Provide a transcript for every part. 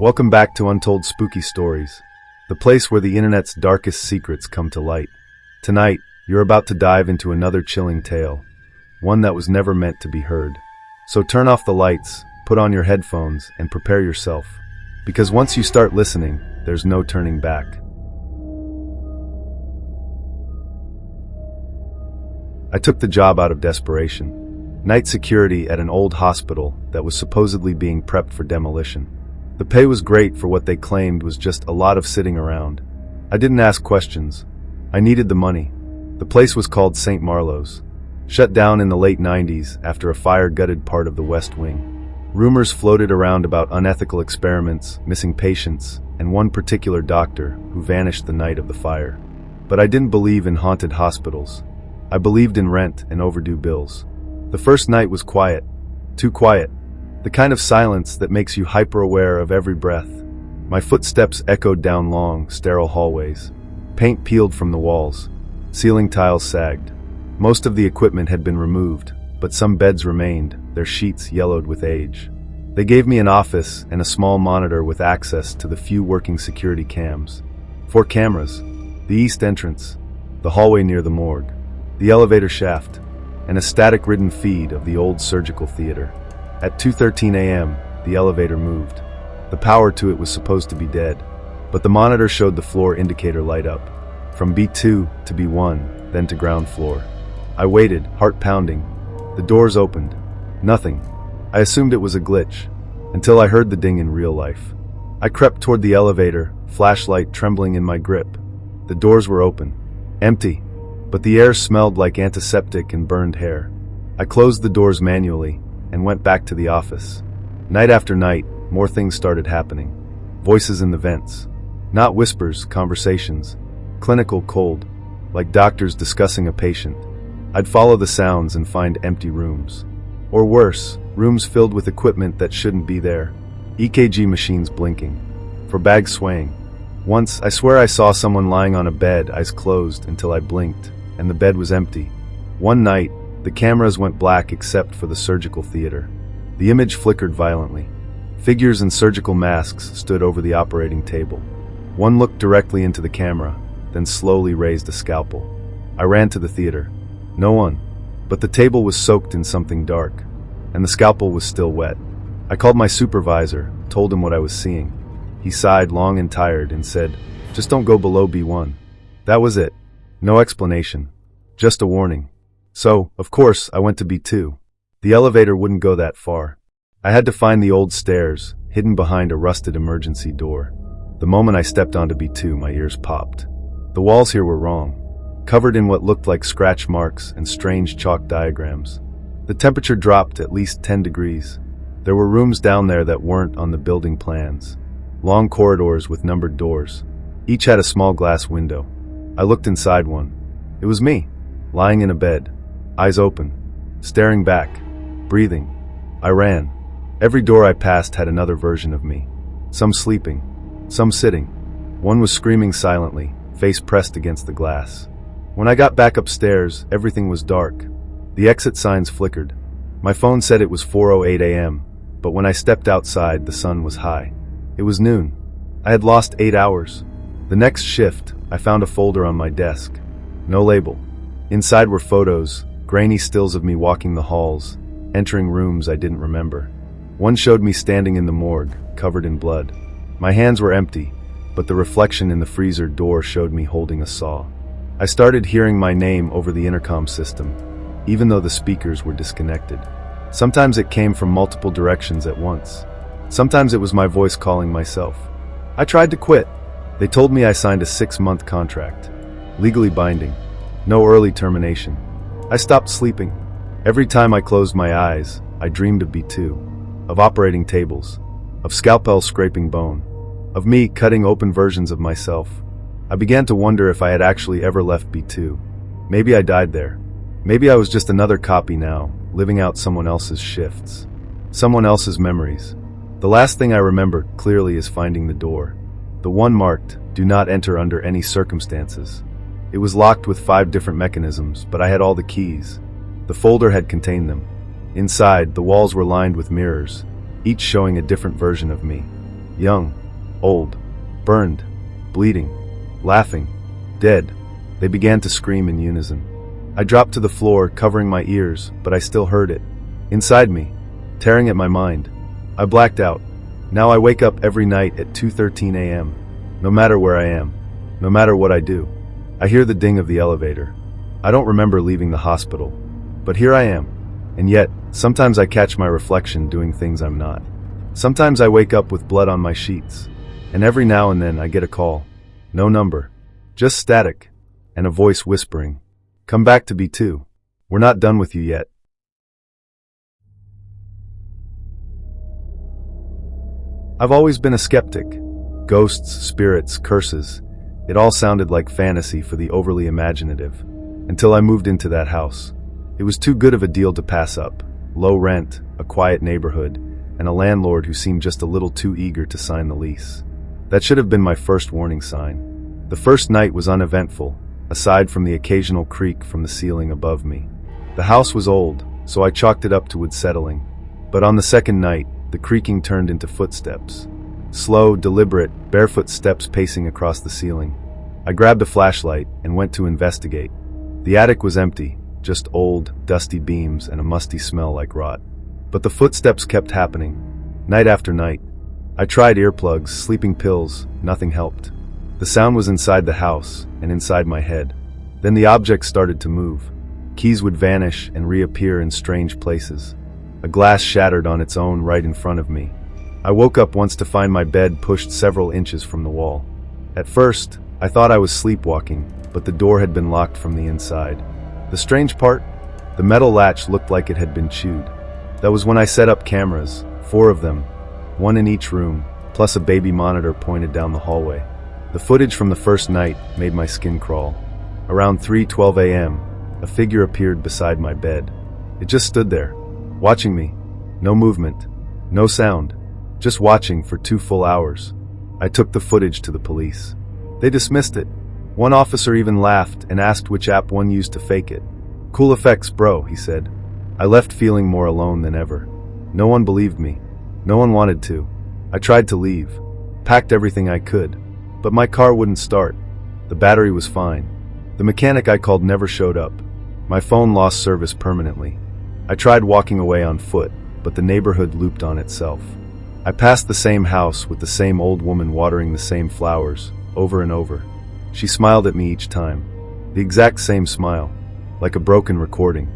Welcome back to Untold Spooky Stories, the place where the internet's darkest secrets come to light. Tonight, you're about to dive into another chilling tale, one that was never meant to be heard. So turn off the lights, put on your headphones, and prepare yourself. Because once you start listening, there's no turning back. I took the job out of desperation. Night security at an old hospital that was supposedly being prepped for demolition. The pay was great for what they claimed was just a lot of sitting around. I didn't ask questions. I needed the money. The place was called St. Marlowe's. Shut down in the late 90s after a fire gutted part of the West Wing. Rumors floated around about unethical experiments, missing patients, and one particular doctor who vanished the night of the fire. But I didn't believe in haunted hospitals. I believed in rent and overdue bills. The first night was quiet. Too quiet. The kind of silence that makes you hyper-aware of every breath. My footsteps echoed down long, sterile hallways. Paint peeled from the walls. Ceiling tiles sagged. Most of the equipment had been removed, but some beds remained, their sheets yellowed with age. They gave me an office and a small monitor with access to the few working security cams. 4 cameras. The east entrance. The hallway near the morgue. The elevator shaft. And a static-ridden feed of the old surgical theater. At 2:13 a.m., the elevator moved. The power to it was supposed to be dead, but the monitor showed the floor indicator light up. From B2 to B1, then to ground floor. I waited, heart pounding. The doors opened. Nothing. I assumed it was a glitch, until I heard the ding in real life. I crept toward the elevator, flashlight trembling in my grip. The doors were open. Empty. But the air smelled like antiseptic and burned hair. I closed the doors manually and went back to the office. Night after night, more things started happening. Voices in the vents. Not whispers, conversations. Clinical, cold, like doctors discussing a patient. I'd follow the sounds and find empty rooms. Or worse, rooms filled with equipment that shouldn't be there. EKG machines blinking. For bags swaying. Once, I swear I saw someone lying on a bed, eyes closed, until I blinked, and the bed was empty. One night, the cameras went black except for the surgical theater. The image flickered violently. Figures in surgical masks stood over the operating table. One looked directly into the camera, then slowly raised a scalpel. I ran to the theater. No one. But the table was soaked in something dark, and the scalpel was still wet. I called my supervisor, told him what I was seeing. He sighed long and tired and said, "Just don't go below B1. That was it. No explanation. Just a warning. So, of course, I went to B2. The elevator wouldn't go that far. I had to find the old stairs, hidden behind a rusted emergency door. The moment I stepped onto B2, my ears popped. The walls here were wrong, covered in what looked like scratch marks and strange chalk diagrams. The temperature dropped at least 10 degrees. There were rooms down there that weren't on the building plans. Long corridors with numbered doors. Each had a small glass window. I looked inside one. It was me, lying in a bed. Eyes open, staring back, breathing. I ran. Every door I passed had another version of me. Some sleeping, some sitting. One was screaming silently, face pressed against the glass. When I got back upstairs, everything was dark. The exit signs flickered. My phone said it was 4:08 a.m., but when I stepped outside, the sun was high. It was noon. I had lost 8 hours. The next shift, I found a folder on my desk. No label. Inside were photos, grainy stills of me walking the halls, entering rooms I didn't remember. One showed me standing in the morgue, covered in blood. My hands were empty, but the reflection in the freezer door showed me holding a saw. I started hearing my name over the intercom system, even though the speakers were disconnected. Sometimes it came from multiple directions at once. Sometimes it was my voice calling myself. I tried to quit. They told me I signed a 6-month contract. Legally binding. No early termination. I stopped sleeping. Every time I closed my eyes, I dreamed of B2. Of operating tables. Of scalpels scraping bone. Of me cutting open versions of myself. I began to wonder if I had actually ever left B2. Maybe I died there. Maybe I was just another copy now, living out someone else's shifts. Someone else's memories. The last thing I remember clearly is finding the door. The one marked, "Do not enter under any circumstances." It was locked with 5 different mechanisms, but I had all the keys. The folder had contained them. Inside, the walls were lined with mirrors, each showing a different version of me. Young, old, burned, bleeding, laughing, dead. They began to scream in unison. I dropped to the floor, covering my ears, but I still heard it. Inside me, tearing at my mind. I blacked out. Now I wake up every night at 2:13 a.m. No matter where I am, no matter what I do. I hear the ding of the elevator. I don't remember leaving the hospital, but here I am. And yet, sometimes I catch my reflection doing things I'm not. Sometimes I wake up with blood on my sheets, and every now and then I get a call. No number, just static, and a voice whispering, "Come back to B2. We're not done with you yet." I've always been a skeptic. Ghosts, spirits, curses. It all sounded like fantasy for the overly imaginative. Until I moved into that house. It was too good of a deal to pass up. Low rent, a quiet neighborhood, and a landlord who seemed just a little too eager to sign the lease. That should have been my first warning sign. The first night was uneventful, aside from the occasional creak from the ceiling above me. The house was old, so I chalked it up to unsettling. But on the second night, the creaking turned into footsteps. Slow, deliberate, barefoot steps pacing across the ceiling. I grabbed a flashlight and went to investigate. The attic was empty, just old, dusty beams and a musty smell like rot. But the footsteps kept happening, night after night. I tried earplugs, sleeping pills, nothing helped. The sound was inside the house and inside my head. Then the objects started to move. Keys would vanish and reappear in strange places. A glass shattered on its own right in front of me. I woke up once to find my bed pushed several inches from the wall. At first, I thought I was sleepwalking, but the door had been locked from the inside. The strange part? The metal latch looked like it had been chewed. That was when I set up cameras, 4 of them, 1 in each room, plus a baby monitor pointed down the hallway. The footage from the first night made my skin crawl. Around 3:12 a.m., a figure appeared beside my bed. It just stood there, watching me. No movement, no sound, just watching for 2 full hours. I took the footage to the police. They dismissed it. One officer even laughed and asked which app one used to fake it. "Cool effects, bro," he said. I left feeling more alone than ever. No one believed me. No one wanted to. I tried to leave, packed everything I could, but my car wouldn't start. The battery was fine. The mechanic I called never showed up. My phone lost service permanently. I tried walking away on foot, but the neighborhood looped on itself. I passed the same house with the same old woman watering the same flowers, over and over. She smiled at me each time. The exact same smile, like a broken recording.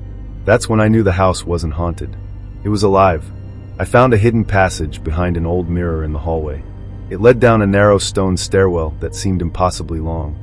That's when I knew the house wasn't haunted. It was alive. I found a hidden passage behind an old mirror in the hallway. It led down a narrow stone stairwell that seemed impossibly long.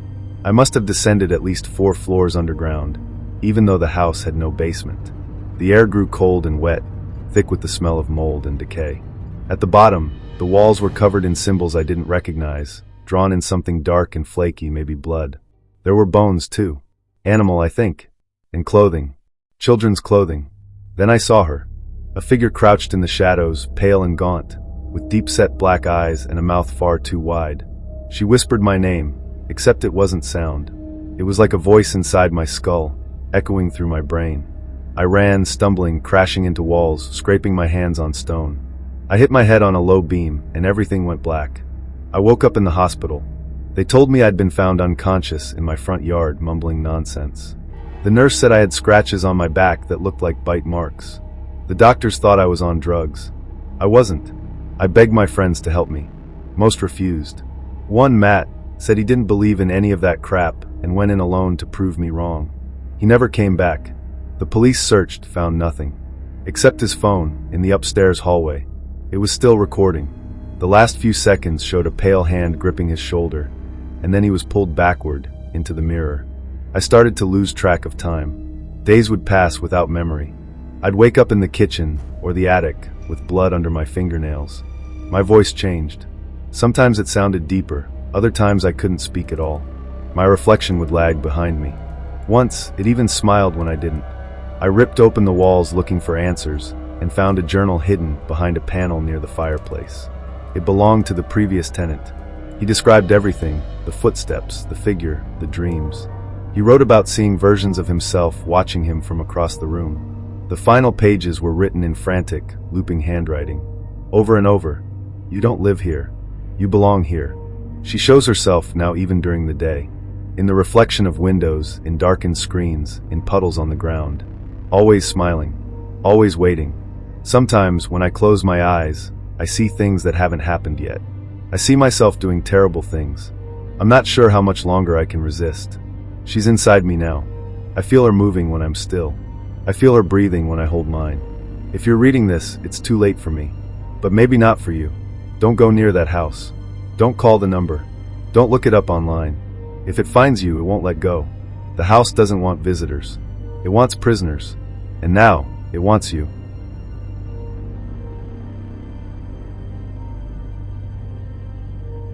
I must have descended at least 4 floors underground, even though the house had no basement. The air grew cold and wet, thick with the smell of mold and decay. At the bottom, the walls were covered in symbols I didn't recognize, drawn in something dark and flaky, maybe blood. There were bones, too. Animal, I think. And clothing. Children's clothing. Then I saw her. A figure crouched in the shadows, pale and gaunt, with deep-set black eyes and a mouth far too wide. She whispered my name, except it wasn't sound. It was like a voice inside my skull, echoing through my brain. I ran, stumbling, crashing into walls, scraping my hands on stone. I hit my head on a low beam, and everything went black. I woke up in the hospital. They told me I'd been found unconscious in my front yard, mumbling nonsense. The nurse said I had scratches on my back that looked like bite marks. The doctors thought I was on drugs. I wasn't. I begged my friends to help me. Most refused. One, Matt, said he didn't believe in any of that crap and went in alone to prove me wrong. He never came back. The police searched, found nothing. Except his phone, in the upstairs hallway. It was still recording. The last few seconds showed a pale hand gripping his shoulder, and then he was pulled backward, into the mirror. I started to lose track of time. Days would pass without memory. I'd wake up in the kitchen, or the attic, with blood under my fingernails. My voice changed. Sometimes it sounded deeper, other times I couldn't speak at all. My reflection would lag behind me. Once, it even smiled when I didn't. I ripped open the walls looking for answers, and found a journal hidden behind a panel near the fireplace. It belonged to the previous tenant. He described everything, the footsteps, the figure, the dreams. He wrote about seeing versions of himself watching him from across the room. The final pages were written in frantic, looping handwriting. Over and over, "You don't live here. You belong here. She shows herself now even during the day. In the reflection of windows, in darkened screens, in puddles on the ground. Always smiling. Always waiting. Sometimes, when I close my eyes, I see things that haven't happened yet. I see myself doing terrible things. I'm not sure how much longer I can resist. She's inside me now. I feel her moving when I'm still. I feel her breathing when I hold mine. If you're reading this, it's too late for me. But maybe not for you. Don't go near that house. Don't call the number. Don't look it up online. If it finds you, it won't let go. The house doesn't want visitors. It wants prisoners. And now, it wants you.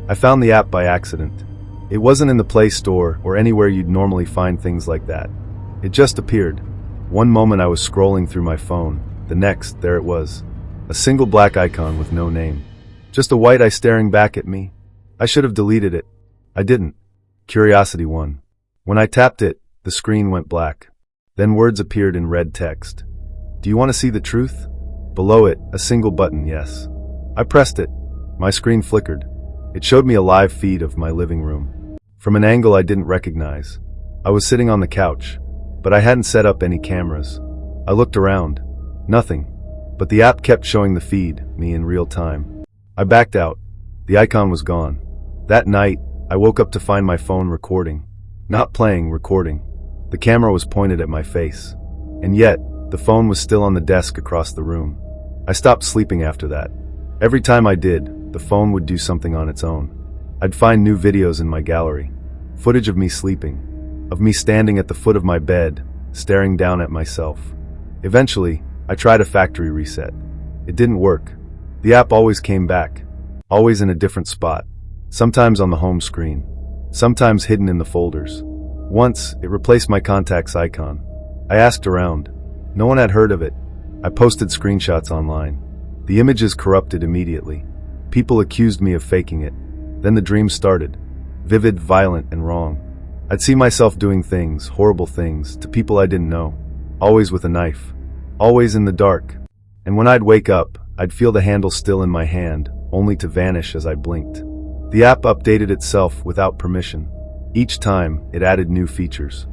I found the app by accident. It wasn't in the Play Store or anywhere you'd normally find things like that. It just appeared. One moment I was scrolling through my phone. The next, there it was. A single black icon with no name. Just a white eye staring back at me. I should have deleted it. I didn't. Curiosity won. When I tapped it, the screen went black. Then words appeared in red text. Do you want to see the truth? Below it, a single button, yes. I pressed it. My screen flickered. It showed me a live feed of my living room. From an angle I didn't recognize. I was sitting on the couch, but I hadn't set up any cameras. I looked around. Nothing. But the app kept showing the feed, me in real time. I backed out. The icon was gone. That night, I woke up to find my phone recording. Not playing, recording. The camera was pointed at my face. And yet, the phone was still on the desk across the room. I stopped sleeping after that. Every time I did, the phone would do something on its own. I'd find new videos in my gallery. Footage of me sleeping. Of me standing at the foot of my bed, staring down at myself. Eventually, I tried a factory reset. It didn't work. The app always came back. Always in a different spot. Sometimes on the home screen. Sometimes hidden in the folders. Once, it replaced my contacts icon. I asked around. No one had heard of it. I posted screenshots online. The images corrupted immediately. People accused me of faking it. Then the dream started. Vivid, violent, and wrong. I'd see myself doing things, horrible things, to people I didn't know. Always with a knife. Always in the dark. And when I'd wake up, I'd feel the handle still in my hand, only to vanish as I blinked. The app updated itself without permission. Each time, it added new features.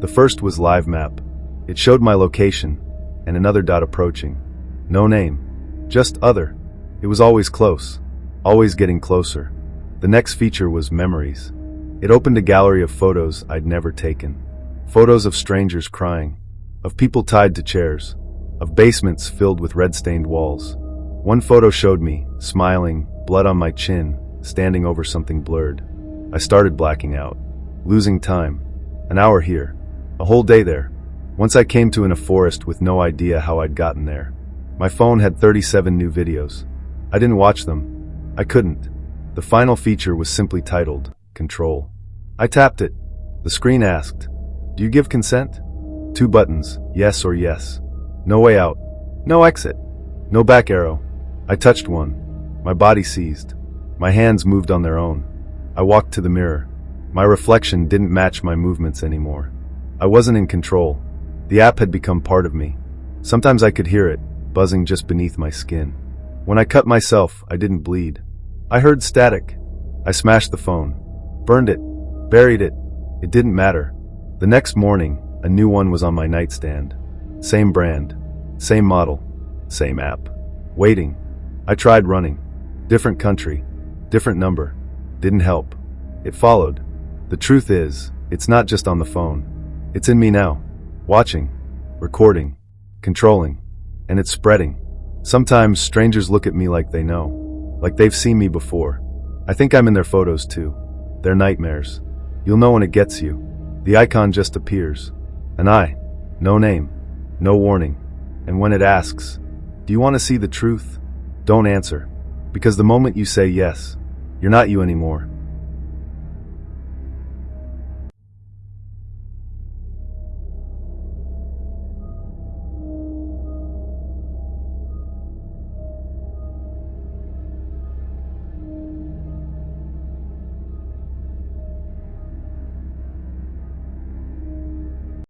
The first was Live Map. It showed my location, and another dot approaching. No name. Just other. It was always close. Always getting closer. The next feature was Memories. It opened a gallery of photos I'd never taken. Photos of strangers crying. Of people tied to chairs. Of basements filled with red-stained walls. One photo showed me, smiling, blood on my chin, standing over something blurred. I started blacking out. Losing time. An hour here. A whole day there. Once I came to in a forest with no idea how I'd gotten there. My phone had 37 new videos. I didn't watch them. I couldn't. The final feature was simply titled, Control. I tapped it. The screen asked, do you give consent? 2 buttons, yes or yes. No way out. No exit. No back arrow. I touched one. My body seized. My hands moved on their own. I walked to the mirror. My reflection didn't match my movements anymore. I wasn't in control. The app had become part of me. Sometimes I could hear it, buzzing just beneath my skin. When I cut myself, I didn't bleed. I heard static. I smashed the phone. Burned it. Buried it. It didn't matter. The next morning, a new one was on my nightstand. Same brand. Same model. Same app. Waiting. I tried running. Different country. Different number. Didn't help. It followed. The truth is, it's not just on the phone. It's in me now. Watching. Recording. Controlling. And it's spreading. Sometimes strangers look at me like they know. Like they've seen me before. I think I'm in their photos too. They're nightmares. You'll know when it gets you. The icon just appears. An eye. No name. No warning. And when it asks, do you want to see the truth? Don't answer. Because the moment you say yes, you're not you anymore.